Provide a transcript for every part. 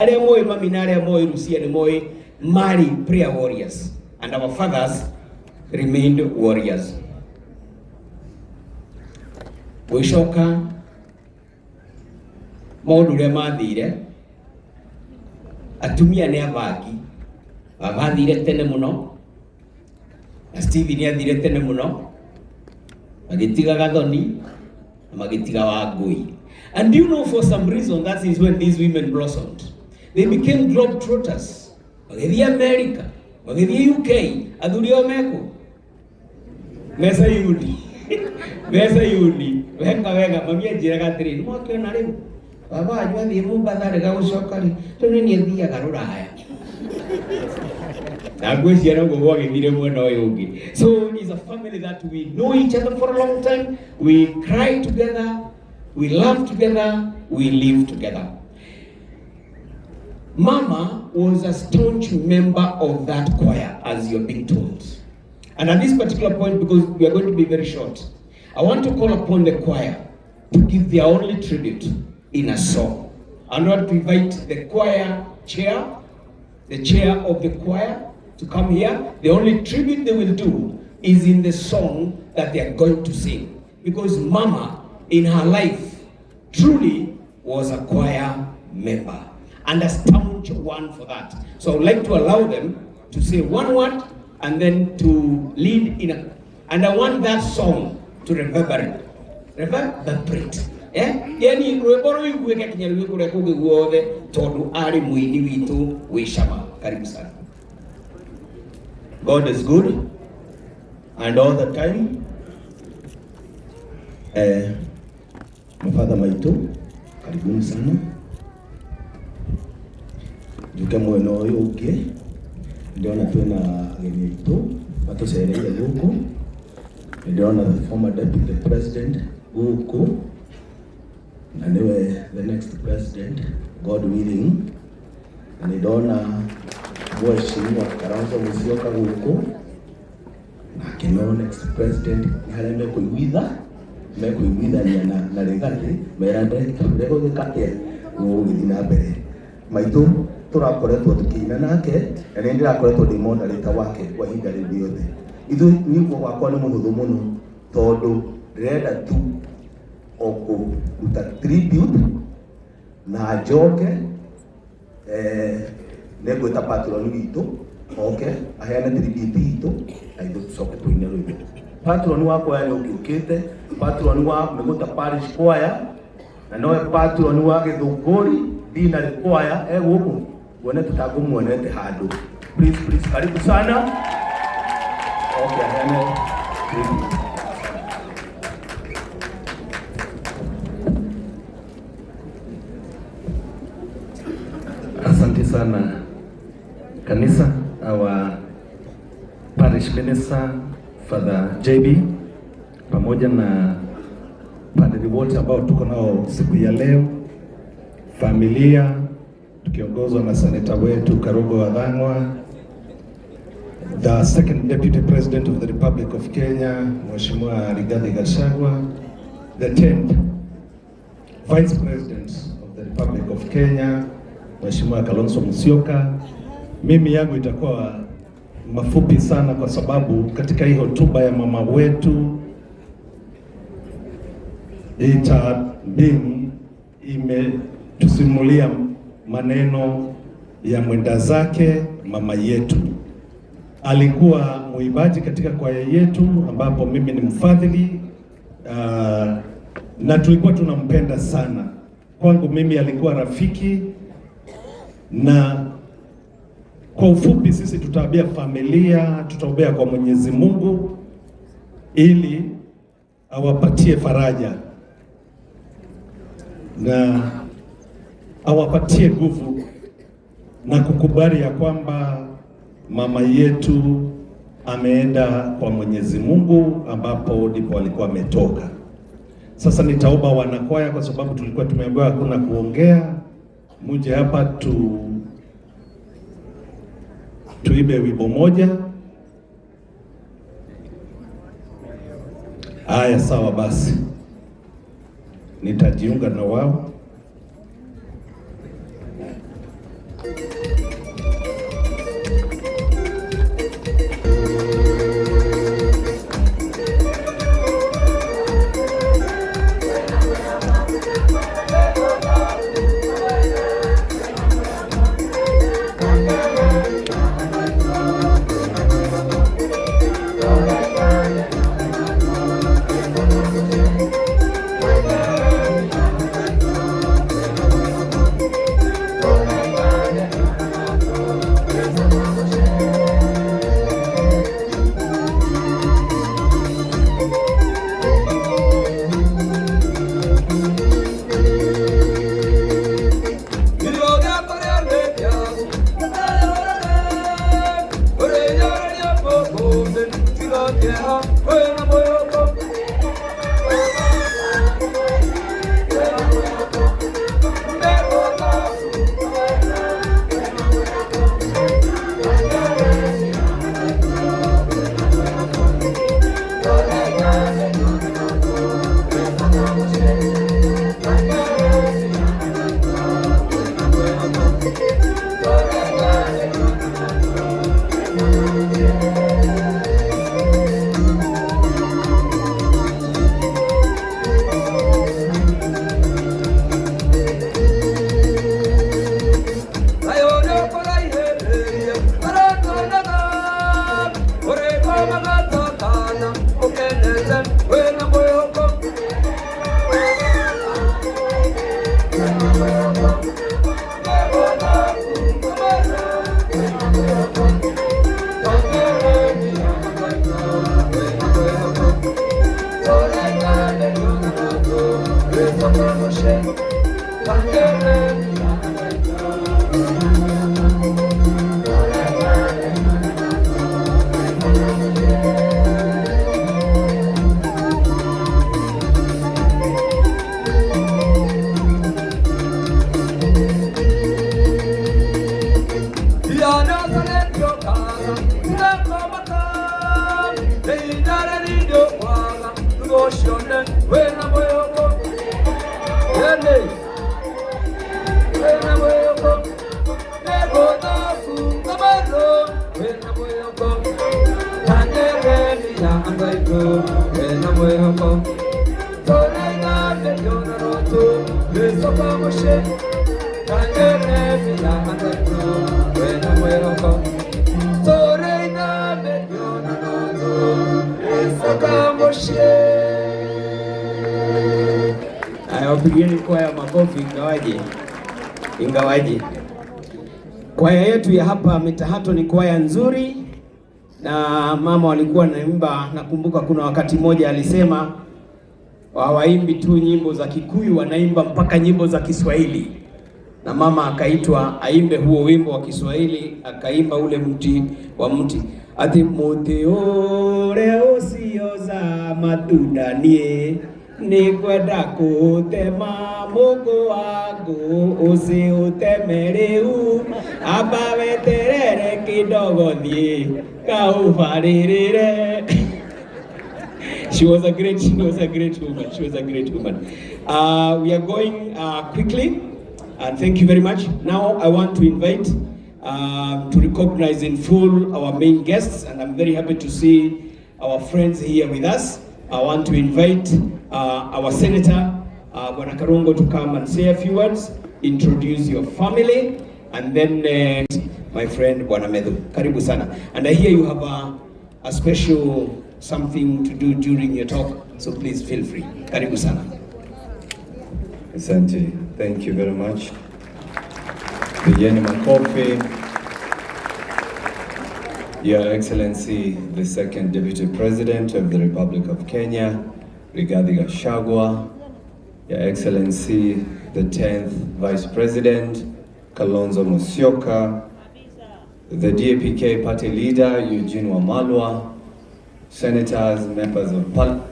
Are moi maminare moi Rusia moi Mali prayer warriors, and our fathers remained warriors. Wishoka maundu ria mathire atumia ni abaki abathire tene muno, na Steve ni athire tene muno, magitiga Gathoni na magitiga Wangui. And you know, for some reason, that is when these women blossomed. They became globetrotters. Wagethie America, wagethie UK, athuri o meko mesa yuni mesa yuni wega mami anjiraga atiri ni mwakiona riu baba anyu athie Mombasa rega gucoka ri riu ni athiaga Ruraya na gwiciara ngo gwagithire mwena uyu ungi. So it's a family that we know each other for a long time, we cry together, we laugh together, we live together. Mama was a staunch member of that choir, as you're being told. And at this particular point, because we are going to be very short, I want to call upon the choir to give their only tribute in a song. I want to invite the choir chair, the chair of the choir, to come here. The only tribute they will do is in the song that they are going to sing. Because Mama, in her life, truly was a choir member, and a staunch one for that. So I would like to allow them to say one word and then to lead in a, and I want that song to reverberate. Yani rweboro yuweka kinyaruwe kure kuge guothe tondu ari muini witu wi cama. Karibu sana. God is good and all the time. Mafadha maitu, karibuni sana. Juke mwena uyu ungi ndiona twina ageni aitu batucereire guku. Ndiona the former deputy president guku na niwe the next president, God willing. Na ndiona Mheshimiwa Kalonzo Musyoka guku na kino next president ni haria mekuiguithania na Rigathi merande rego gikate gugithi na mbere maitu turakoretwo tukiina nake na ni ndirakoretwo ndi moderator wake kwa ihinda riothe. Ithu niguo gwakwa ni muhuthu muno tondu ndirenda tu okuruta tribute na njoke negwita patron witu oke aheane tribute itu na ithu tucoke tuine rwimbo. Patron wakwa ni ukiukite, patron wa Miguta Parish Choir na noe patron wa Githunguri Dinner Choir guku wone tutagumuonete handu. Please karibu sana. Okay, aheane tribute. Asante sana kanisa, our parish minister Father JB pamoja na padri wote ambao tuko nao siku ya leo, familia tukiongozwa na seneta wetu Karugo Wathang'wa, the second deputy president of the Republic of Kenya Mheshimiwa Rigathi Gachagua, the 10th vice president of the Republic of Kenya Mheshimiwa Kalonzo Musyoka. Mimi yangu itakuwa mafupi sana kwa sababu katika hii hotuba ya mama wetu imetusimulia maneno ya mwenda zake mama yetu. Alikuwa muimbaji katika kwaya yetu ambapo mimi ni mfadhili na tulikuwa tunampenda sana. Kwangu mimi alikuwa rafiki, na kwa ufupi sisi tutaombea familia, tutaombea kwa Mwenyezi Mungu ili awapatie faraja na awapatie nguvu na kukubali ya kwamba mama yetu ameenda kwa Mwenyezi Mungu ambapo ndipo alikuwa ametoka. Sasa nitaomba wanakwaya, kwa sababu tulikuwa tumeambiwa hakuna kuongea, muje hapa tuibe wimbo moja. Haya, sawa basi, nitajiunga na wao. Wapigeni kwaya makofi ingawaje. Kwaya yetu ya hapa Mitahato ni kwaya nzuri, na mama walikuwa naimba. Nakumbuka kuna wakati mmoja alisema hawaimbi tu nyimbo za Kikuyu, wanaimba mpaka nyimbo za Kiswahili, na mama akaitwa aimbe huo wimbo wa Kiswahili, akaimba ule mti ati muti ule usioza matunda nie ni kwenda kutema mugo wangu usiuteme riu amba weterere kidogo thie kaubaririre. She was a great woman. We are going quickly, and thank you very much. Now I want to invite to recognize in full our main guests, and I'm very happy to see our friends here with us. I want to invite our Senator, Bwana Karongo, to come and say a few words, introduce your family, and then my friend Bwana Medhu. Karibu sana. And I hear you have a special something to do during your talk, so please feel free. Karibu sana. Asante. Thank you very much. Pigeni makofi. Your Excellency, the Second Deputy President of the Republic of Kenya, Rigathi Gachagua, Your Excellency, the 10th Vice President, Kalonzo Musyoka, the DAP-K Party Leader, Eugene Wamalwa, Senators, Members of Parliament,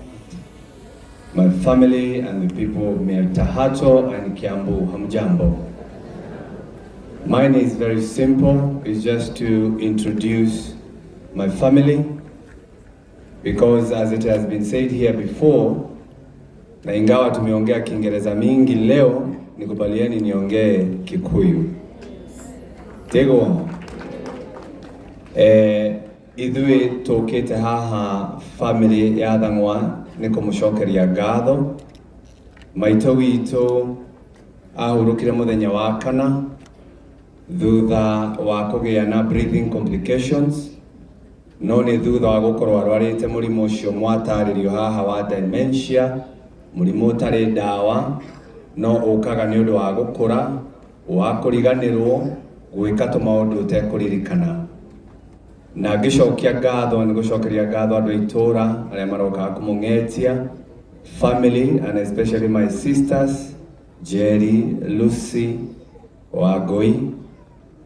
my family and the people of Mitahato and Kiambu, hamjambo. Mine is very simple. It's just to introduce my family, because as it has been said here before, na ingawa tumeongea Kiingereza mingi leo, nikubalieni niongee Kikuyu. Tego idhui tokete haha family ya Thang'wa niko mushokeria ngatho. Maito wito ahurukire muthenya wa kana thutha wa kugĩa na breathing complications, no nĩ thutha wa gũkorwo arwarĩte mũrimũ ũcio mwatarĩrio haha wa dementia, mũrimũ ũtarĩ ndawa, no ũkaga nĩ ũndũ wa gũkũra, wa kũriganĩrwo, gwĩka tũmaũndũ ũtekũririkana. Na ngĩcokia ngatho, nĩ gũcokeria ngatho andũ a itũra arĩa marokaga kũmũng'etia, family and especially my sisters Jerry, Lucy, Wangui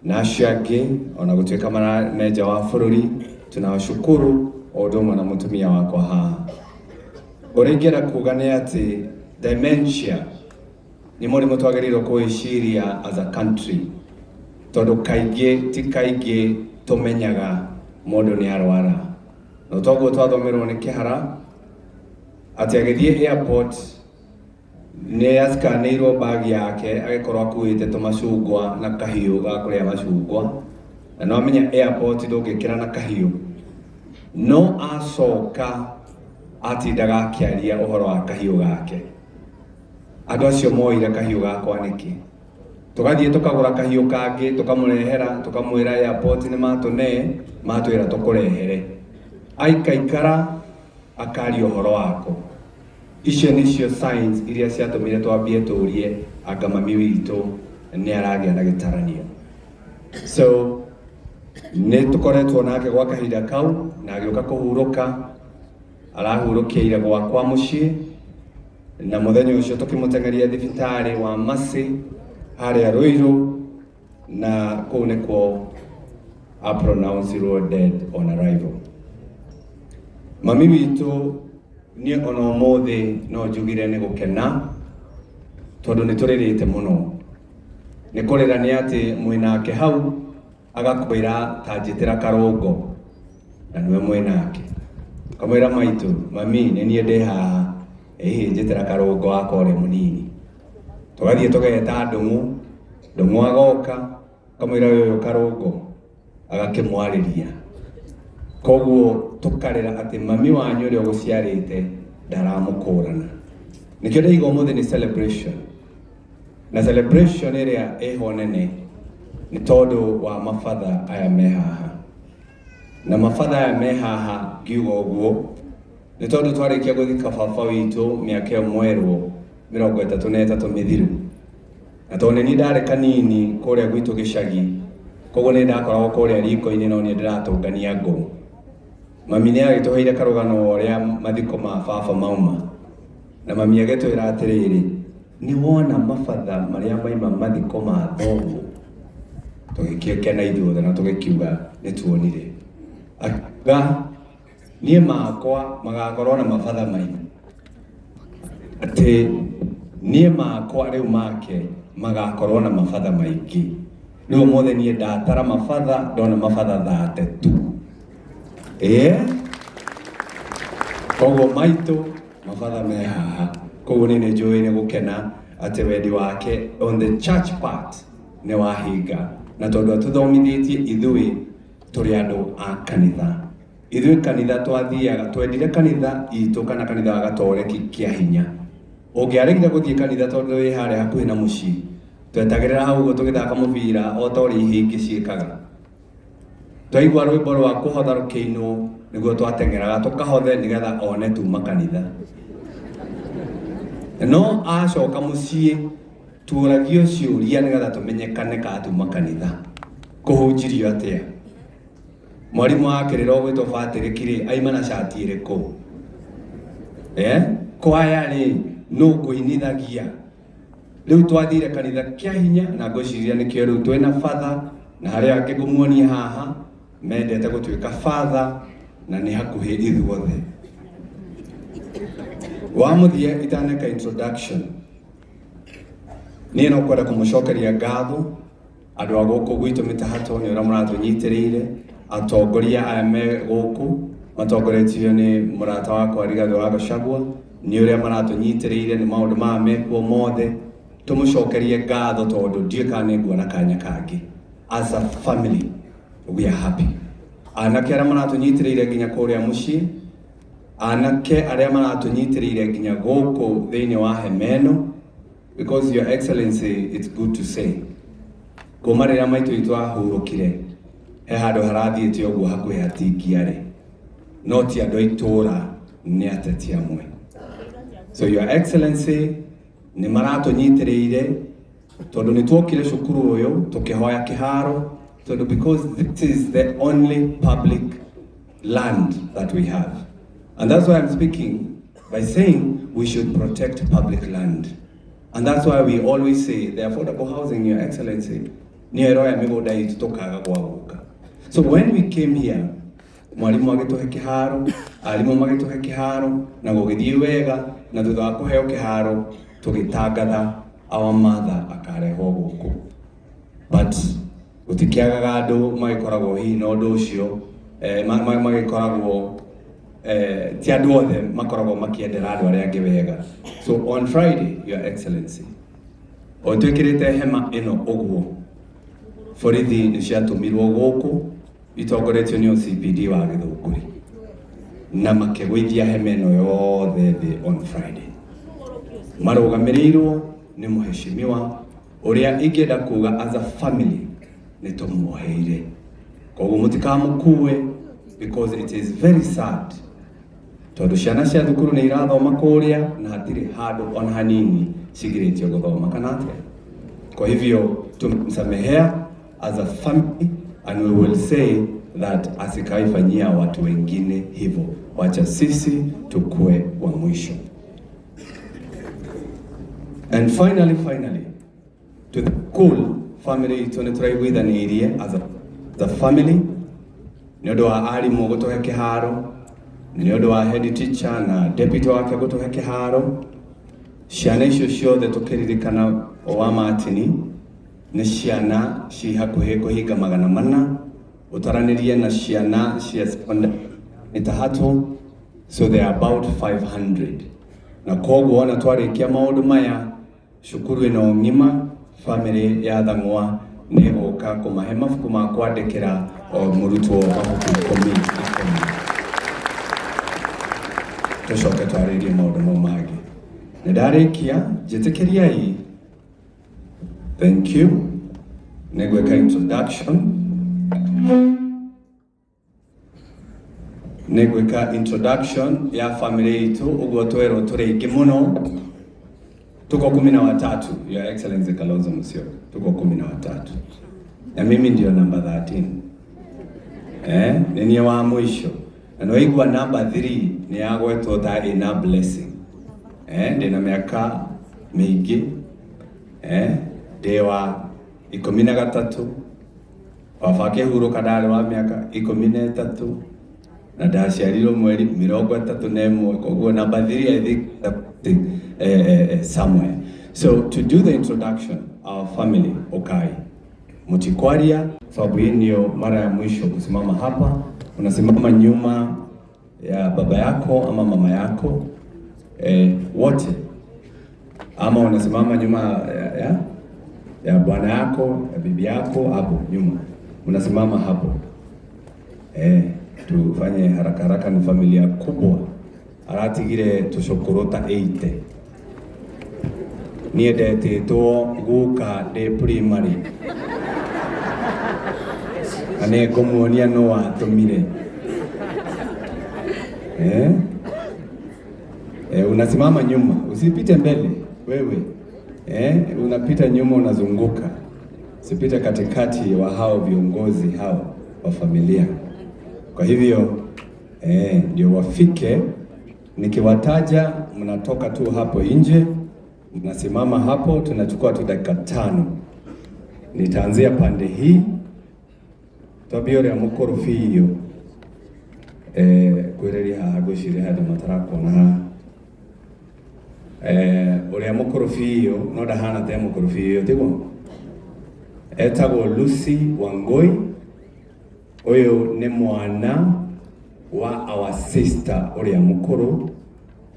na acio angĩ ona gũtuĩka mananeja wa bũrũri, tunawashukuru o ũndũ ũmwe na mũtumia wakwa haha. Ũrĩa ingĩenda kuuga nĩ atĩ dementia nĩ mũrimũ twagĩrĩirwo kũwĩciria as a country, tondũ kaingĩ ti kaingĩ tũmenyaga mũndũ nĩ arwara. No toguo twathomerwo nĩ kĩhara atĩ agĩthiĩ airport nĩ askanĩirwo bag yake agĩkorwo akuĩte tũmacungwa na kahiũ ga kũrĩa macungwa, na no amenya airport ndũngĩkĩra na kahiũ, no acoka atindaga akĩaria ũhoro wa kahiũ gake. Andũ acio moire kahiũ gakwa nĩkĩ? Tũgathiĩ tũkagũra kahiũ kangĩ tũkamũrehera, tũkamwĩra airport nĩ matwĩra tũkũrehere. Aikaikara akaria ũhoro wako. Icio nĩcio signs iria ciatũmire twambie tũrie anga mami witũ nĩ aragĩa na gĩtaranio. So nĩ tũkoretwo nake gwa kahinda kau na agĩũka kũhurũka, arahurũkĩire gwakwa mũciĩ, na mũthenya ũcio tũkĩmũteng'eria thibitarĩ wa Mercy harĩa Ruiru, na kũu nĩkuo pronounced dead on arrival. Mami witũ niĩ ona ũmũthĩ no njugire nĩ gũkena, tondũ nĩ tũrĩrĩte mũno. Nĩ kũrĩra nĩ atĩ mwĩnake hau agakwĩra ta njĩtĩra Karũngo, na nĩwe mwĩnake. Kamwĩra maitũ, mami nĩ niĩ ndĩ haha, njĩtĩra Karũngo wakwa ũrĩa mũnini. Tũgathiĩ tũgeta Ndung'u agoka, kamwĩra ũyũ Karũngo, agakĩmwarĩria. Koguo tũkarĩra atĩ mami wanyu ũrĩa ũgũciarĩte ndaramũkũrana. Nĩkĩo ndaiga ũmũthĩ nĩ celebration. na celebration area eho nene ni tondu wa mafatha aya mehaha na mafatha aya mehaha giugo guo ni tondu twarikia guthika baba witu miaka mweru 33 mithiru na tondu ni ndare kanini kuria gwitu gicagi koguo ni ndakoragwo kuria riko-ini no ni ndiratungania ngo mami ni agituheire karugano uria mathiko ma baba mauma na mami agitwira atiriri ni wona mafatha maria maima mathiko ma thogu tugikena ithuothe na tugikiuga ni tuonire aga nie makwa magakorwo na mafatha maina ati nie makwa riu make magakorwo na mafatha maingi riu mothe nie ndatara mafatha ndona mafatha 32 koguo maitu mafatha me haha koguo ni njui ni gukena ati wendi wake on the church part ni wahinga na tondu tuthomithitie ithui turi andu a kanitha ithui kanitha twathiaga twendire kanitha itu kana kanitha wa gatoreki kia hinya ungiarigire guthie kanitha tondu wi hare hakuhi na mucii twetagirira hau go tugithaka mubira o tori hingi ciikaga twaigua rwimbo rwa kuhotha rukiino niguo twatengeraga tukahothe nigetha one tuma kanitha no acoka mucii tuuragio ciuria nigetha tumenyekane ka tuma kanitha kuhunjirio atia mwarimu akirira gwitwo batirikiri aima na shati iriku kwaya ri no kuinithagia riu twathire kanitha kia hinya na ngociria nikio riu twina father na haria angi ngumuonia haha mendete gutuika father na ni hakuhi ithuothe wamuthie itaneka introduction ni no kwenda kumucokeria ngatho andu a guku gwitu mitahato ni ura muratunyitirire atongoria aya me guku matongoretio ni murata wakwa Rigathi wa Gachagua ni uria maratunyitirire ni maundu ma mekuo mothe tumucokerie ngatho tondu ndieka ni nguona kanya kangi as a family we are happy anake aria maratunyitirire nginya kuria mucii anake aria maratunyitirire nginya guku thiini wa hemeno because your excellency it's good to say kumarira maitu itwahurukire he handu harathiite uguo hakuhi hatingiari no ti andu aitura ni ateti amwe so your excellency ni maratunyitirire tondu ni twokire cukuru uyu tukihoya kiharo tondu because this is the only public land that we have and that's why I'm speaking by saying we should protect public land and that's why we always say the affordable housing, your excellency, ni eroya migunda itu tukaga gwaguka. So when we came here mwalimu agituhe kiharo alimu magituhe kiharo na gugithie wega na thutha wa kuheo kiharo tugitangatha our mother akareho guku but gutikiagaga andu magikoragwo hihi na undu ucio magikoragwo ti andu othe makoragwo makiendera andu aria angi wega so on Friday your excellency o twikirite hema ino uguo borithi ni ciatumirwo guku itongoretio ni OCPD wa Githunguri na makigwithia hema ino yothe thi on Friday marugamirirwo ni muheshimiwa uria ingenda kuga as a family ni tumuoheire koguo mutikamukue because it is very sad tondu ciana cia thukuru ni irathoma kuria na hatiri handu on hanini cigiritio guthoma kana atia kwa hivyo tumsamehea as a family and we will say that asikaifanyia watu wengine hivyo wacha sisi tukue wa mwisho. And finally to the cool family tunituraiguithaniirie as a family ni undu wa arimu gutuhe kiharo ni undu wa head teacher na deputy wake gutuhe kiharo ciana icio ciothe tukiririkana wa matini ni ciana ci hakuhi kuhinga 400 utaranirie na ciana cia secondary itahatu so they are about 500 na koguo ona twarikia maundu maya cukuru ino ngima family ya Thang'wa ni guka kumahe mabuku ma kwandikira o murutwo mabuku 10 tucoke twaririe maundu mau mangi nindarikia njitikiriai Thank you. Negweka introduction. Negweka introduction ya family yetu ugo twero turenge muno. Tuko 13, Your Excellency Kalonzo Musyoka. Tuko 13. Na mimi ndio namba 13. Nini wa mwisho. Na noigwa namba 3 ni yagwetwo ta ina blessing. Ndina miaka mingi. Dewa 13. Wafake huruka ndari wa miaka 13. Na ndaciarirwo mweri 31 koguo namba 3 I think somewhere. So to do the introduction, our family Okai Mutikwaria, sababu hii ndio mara ya mwisho kusimama hapa. Unasimama nyuma ya baba yako ama mama yako wote, ama unasimama nyuma ya bwana yako, ya bibi yako hapo nyuma. Unasimama hapo. Tufanye haraka haraka, ni familia kubwa. Aratigire tushokorota 80. Niendete to guka de primary. Ane komuonia no atumire. Unasimama nyuma, usipite mbele wewe. Unapita nyuma, unazunguka. Usipite katikati wa hao viongozi hao wa familia. Kwa hivyo ndio wafike, nikiwataja mnatoka tu hapo nje, mnasimama hapo, tunachukua tu dakika 5. Nitaanzia pande hii. Tabio ya mukorofi hiyo kwireri hagushire hada matarako na ule mukorofi hiyo no dahana te mukorofi hiyo tigo etago Lucy Wangoi. Oyo ni mwana wa our sister ule mukuru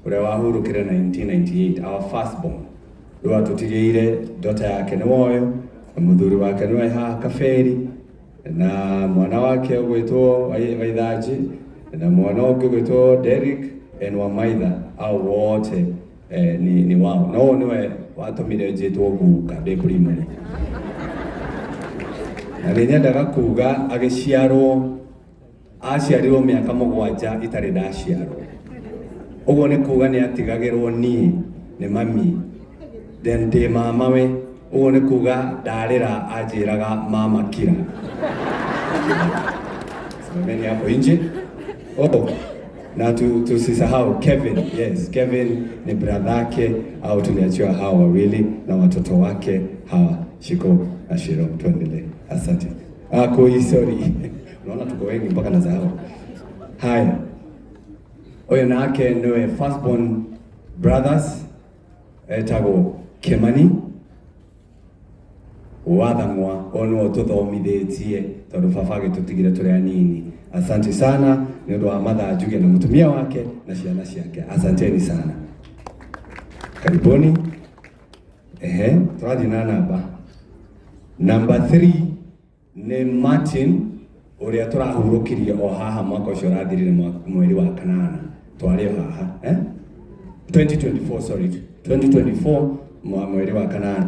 ule wahurukire 1998, our firstborn. Rwa tutigire daughter yake ni woyo, muthuri wake ni ha Kaferi, na mwana wake ugwitwo Waithaji, na mwana wake ugwitwo Derek and Wamaitha. Au wote ni wao. No niwe watumire jitwo guka de primary. Na nyendaga kuga agiciarwo aciarirwo miaka 7 itari ndaciarwo. Uguo ni kuga ni atigagirwo ni mami then de mama we. Uguo ni kuga ndarira ajiraga mama Kira. Semeni hapo nje. Na tusisahau Kevin. Yes, Kevin ni brother yake, au tuliachiwa hawa wawili na watoto wake hawa Shiko na Shiro. Tuendelee. Asante. Sorry. Unaona tuko wengi mpaka na zao. Haya. Oyo nake niwe firstborn brothers etago Kimani wathangwa ono tuthomithetie tondu babage tutigire turi anini. Asante sana ni undu wa Mother Njuge na mutumia wake na ciana ciake. Asanteni sana. Karibuni. Twathi na namba. Number 3 ni Martin uria turahurukirie o haha mwaka ucio rathirire mweri wa 8 twari haha 2024 sorry 2024 mweri wa 8.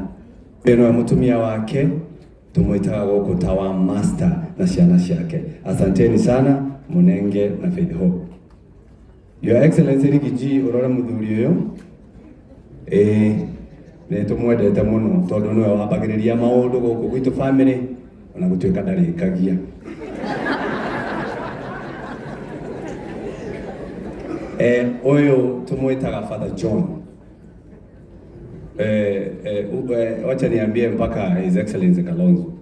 Beno mutumia wake tumwitaga guku tawa master na ciana ciake. Asanteni sana Munenge na Faith Hope. Your Excellency Rigiji urora muthuri uyu ne tumwendete muno tondu niwe wambagiriria maundu guku gwitu family ona gutuika ndarikagia. Oyo tumwitaga Father John. Wacha niambie mpaka His Excellency Kalonzo.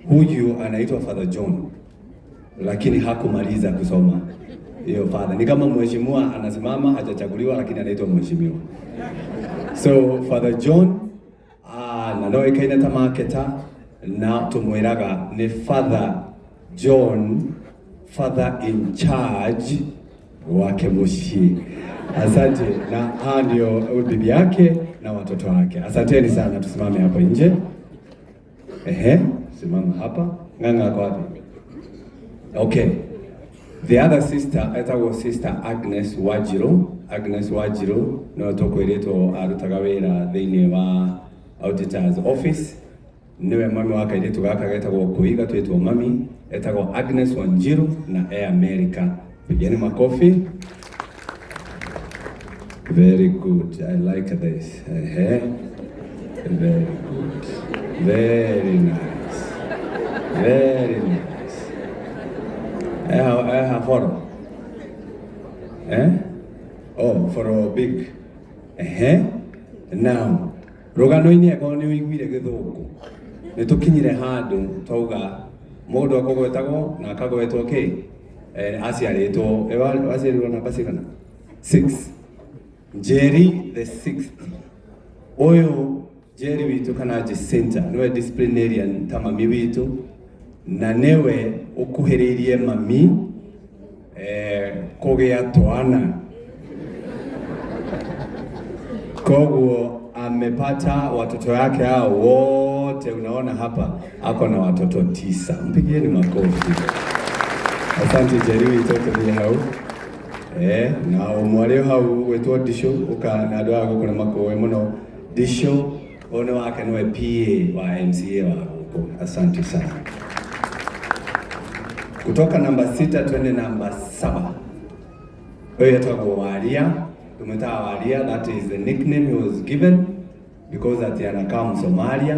Huyu anaitwa Father John lakini hakumaliza kusoma hiyo father. Ni kama mheshimiwa anasimama hajachaguliwa lakini anaitwa mheshimiwa. So Father John na no ikaina tamaketa na tumwiraga ni Father John, father in charge wake mushi. Asante. Na ndio bibi yake na watoto wake. Asanteni sana, tusimame hapo nje. Simama hapa. Nganga kwa wapi? Okay. The other sister, etago sister Agnes Wajiro. Agnes Wajiro no tokwereto arutaga wira thiini wa auditor's office. niwe mami wa kairitu gaka getagwo Kuiga twitwo mami etagwo Agnes Wanjiru na Air America. Pigeni makofi. Very good. I like this. Very good. Very nice. Very nice. For oh, for a big. Now, rogano-ini eko ni wiguire githuku. Ni tukinyire handu twauga mundu akogwetagwo na akagwetwo ki aciaritwo aciarirwo na basigana 6 Jerry the 6th. Oyo Jerry witu kana Jacinta niwe disciplinarian ta mami witu na newe ukuhiririe mami kugia twana. Koguo amepata watoto wake hao wote unaona hapa ako na watoto 9. Mpigieni makofi. Asante Jerry witoto ni hao. Na umwaleo hau wetwo Disho uka na doa gukuna makowe muno. Disho one wake niwe PA wa MCA wa huko. Asante sana. Kutoka namba 6 twende namba 7. Oyo yatagwo Waria. Tumeta Waria, that is the nickname he was given because ati anakaa Somalia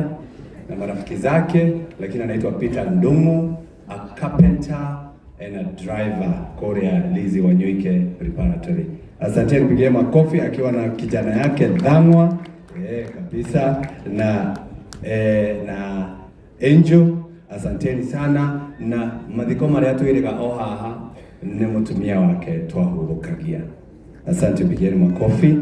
na marafiki zake, lakini anaitwa Peter Ndungu, a carpenter and a driver, Korea Lizi Wanyoike Preparatory. Asante, nipigie makofi akiwa na kijana yake Dhangwa kabisa na Angel. Asanteni sana na mathiko maria twirega o haha ni mutumia wake twahurukagia. Asante, pigieni makofi.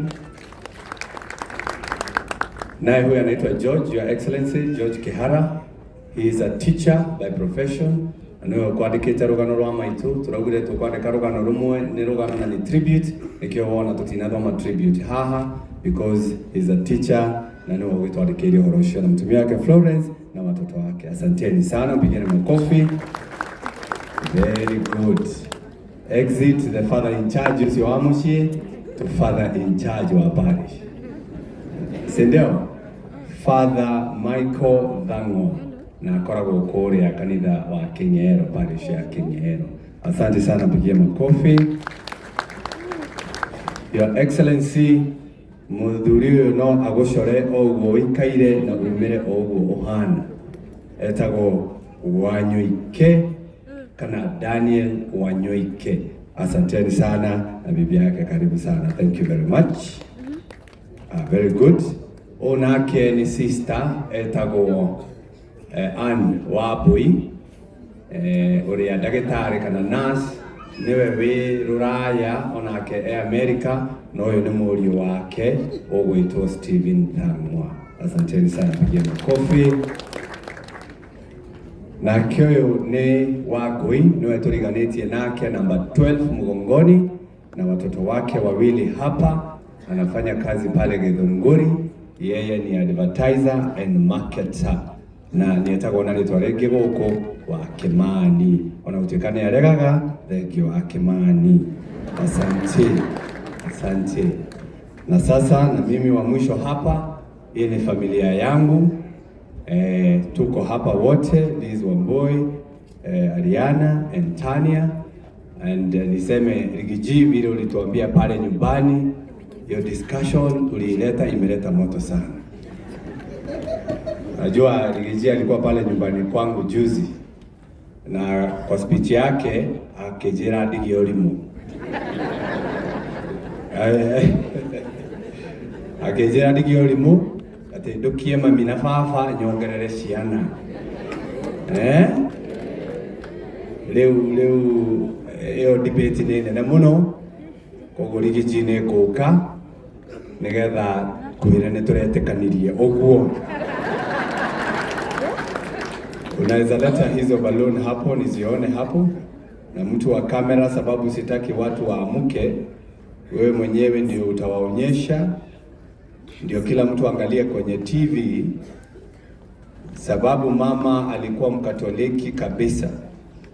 Naye huyu anaitwa George, Your Excellency George Kihara. He is a teacher by profession. Ano kwandikite rugano rwa maitu turagure tukwandika rugano rumwe ni rugano na ni tribute ikio wona tutinathoma tribute haha because he is a teacher na no gwitwandikire horo ucio na mtumia wake Florence na watoto wake. Asanteni sana, pigieni makofi. Very good. Exit the father in charge ucio wa mucie to father in charge wa parish. Sindio? Father Michael Dhangwa na akoragwo kuria kanitha wa King'ero, parish ya King'ero. Asante sana, pigie makofi. Your Excellency muthuri uyu no agucore oguo ikaire na umire oguo uhana etagwo Wanyoike kana Daniel Wanyoike. Asanteni sana na bibi yake karibu sana. Thank you very much. Very good. Onake ni sister etagwo Anne Wabui uria ndagitari kana nurse niwe wi Ruraya onake America noyo ni muri wake ogwitwo Stephen Dhangwa. Asanteni sana, pigia makofi. Na kioyo ni Wagui niwe turiganitie nake namba 12 mgongoni na watoto wake wawili hapa. Anafanya kazi pale Githunguri. Yeye ni advertiser and marketer na nietagwo na ritwa ringi guku wa Kimani ona utikane aregaga thengio wa Kimani. Asante, asante. Na sasa na mimi wa mwisho hapa, hii ni familia yangu. Tuko hapa wote, Liz Wamboi, Ariana and Tania and niseme Rigiji vile ulituambia pale nyumbani, your discussion ulileta imeleta moto sana. Najua Rigiji alikuwa pale nyumbani kwangu juzi na kwa speech yake akejera digiolimu. Akejera digiolimu ati ndukie mami na baba nyongerere ciana. Leu eo debate nene muno koguo Rigiji ni kuka nigetha kwira ni turetekanirie uguo. Unaweza leta hizo balloon hapo nizione hapo na mtu wa kamera, sababu sitaki watu waamuke. Wewe mwenyewe ndio utawaonyesha, ndio kila mtu angalie kwenye TV, sababu mama alikuwa Mkatoliki kabisa.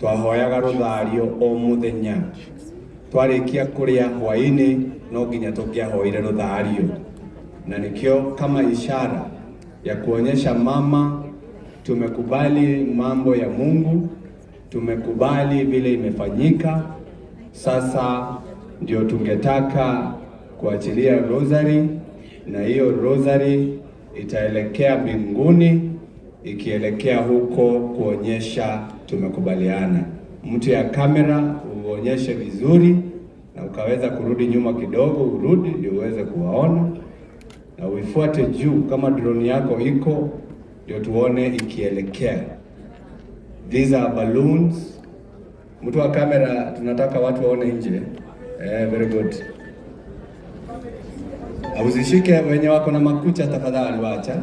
Twahoyaga ruthario o muthenya, twarikia kuria hwaini no nginya tukiahoire ruthario, na nikio kama ishara ya kuonyesha mama tumekubali mambo ya Mungu, tumekubali vile imefanyika. Sasa ndio tungetaka kuachilia rosary, na hiyo rosary itaelekea mbinguni, ikielekea huko kuonyesha tumekubaliana. Mtu ya kamera uonyeshe vizuri, na ukaweza kurudi nyuma kidogo, urudi ndio uweze kuwaona, na uifuate juu kama drone yako iko, ndio tuone ikielekea. These are balloons. Mtu wa kamera tunataka watu waone nje. Very good. Ausishike wenye wako na makucha, tafadhali wacha.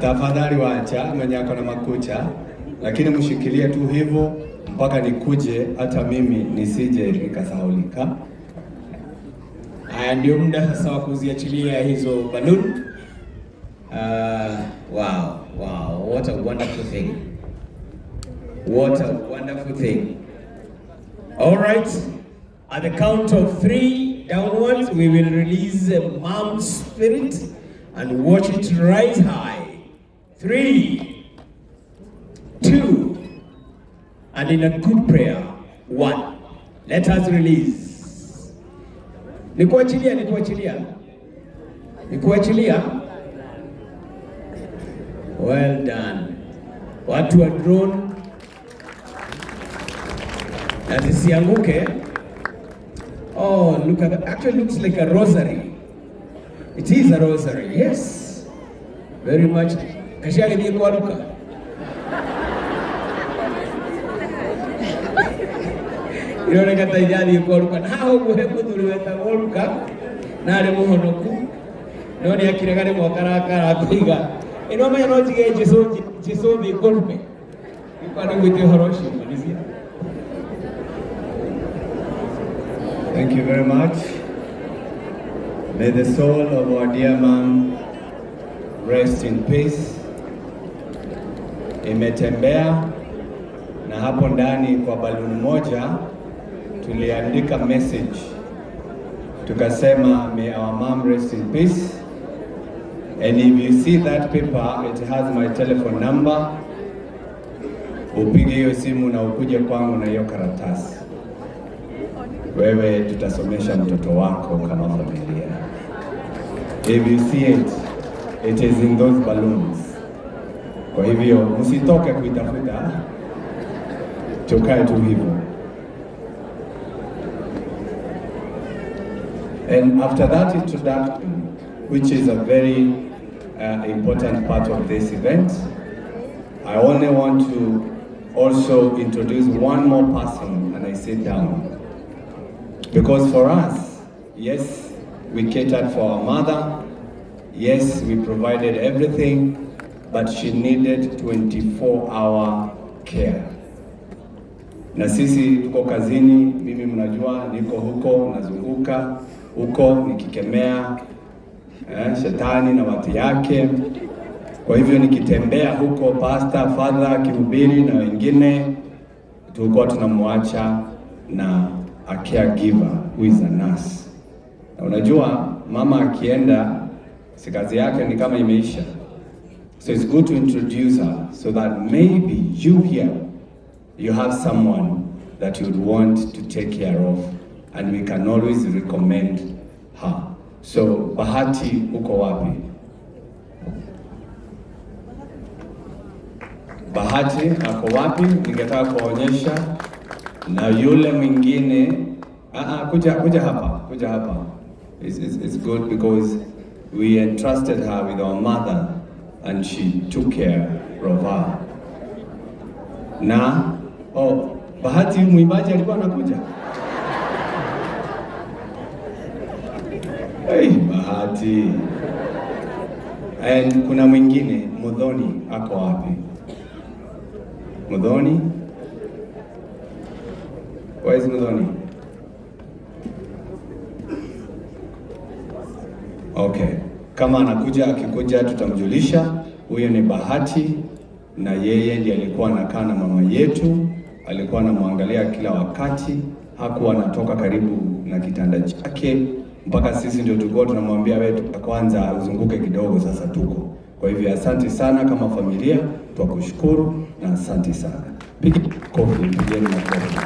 Tafadhali wacha mwenye wako na makucha, lakini mshikilie tu hivyo mpaka nikuje, hata mimi nisije nikasahaulika. Haya, ndio muda sasa wa kuziachilia hizo balloon. Wow, what a wonderful thing. What a wonderful thing. All right, at the count of 3 downwards, we will release Mom's spirit and watch it rise high. 3, 2, and in a good prayer, 1. Let us release. Nikuachilia. Well done. Watu wa drone, na zisianguke. Oh, look at that. Actually looks like a rosary. It is a rosary. Yes. Very much. Kashia ndiye kwa luka. Yone kata ijali kwa luka. Na hao muhebu tuliweta luka. Na ale muhonoku. Noni akiragane mwakarakara kuiga. Inoma yanojige Jesu bikorme. Ipana wite horoshi malizia. Thank you very much. May the soul of our dear mom rest in peace. Imetembea, na hapo ndani kwa balloon moja tuliandika message. Tukasema, may our mom rest in peace. And if you see that paper, it has my telephone number. Upige hiyo simu na ukuje kwangu na hiyo karatasi. Wewe tutasomesha mtoto wako kama familia. If you see it, it is in those balloons. Kwa hivyo msitoke kuitafuta, tukae tu hivyo. And after that introduction, which is a very important part of this event, I only want to also introduce one more person, and I sit down. Because for us, yes, we catered for our mother, yes, we provided everything, but she needed 24-hour care. Na sisi tuko kazini, mimi mnajua niko huko, nazunguka huko nikikemea shetani na watu yake. Kwa hivyo nikitembea huko, pastor, father, kihubiri na wengine, tulikuwa tunamwacha na a caregiver who is a nurse. Na unajua mama akienda, si kazi yake ni kama imeisha. So it's good to introduce her so that maybe you here, you have someone that you would want to take care of, and we can always recommend her. So Bahati, uko wapi? Bahati ako wapi? Ningetaka kuonyesha. Na yule mwingine kuja hapa. It's good because we entrusted her with our mother and she took care of her. Na Bahati mwimbaji alikuwa anakuja. Hey, Bahati. And kuna mwingine, Mudhoni ako wapi? Mudhoni? Where is Mudhoni? Okay. Kama anakuja, akikuja tutamjulisha. Huyo ni Bahati, na yeye ndiye alikuwa anakaa na mama yetu, alikuwa anamwangalia kila wakati, hakuwa anatoka karibu na kitanda chake, mpaka sisi ndio tulikuwa tunamwambia wewe kwanza uzunguke kidogo, sasa tuko. Kwa hivyo asante sana kama familia, twakushukuru na asante sana. Piga kofi, pigeni makofi.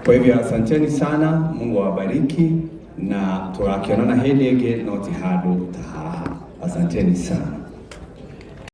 Kwa hivyo asanteni sana, Mungu awabariki na turakionana hili ege noti hadu tahaha. Asanteni sana.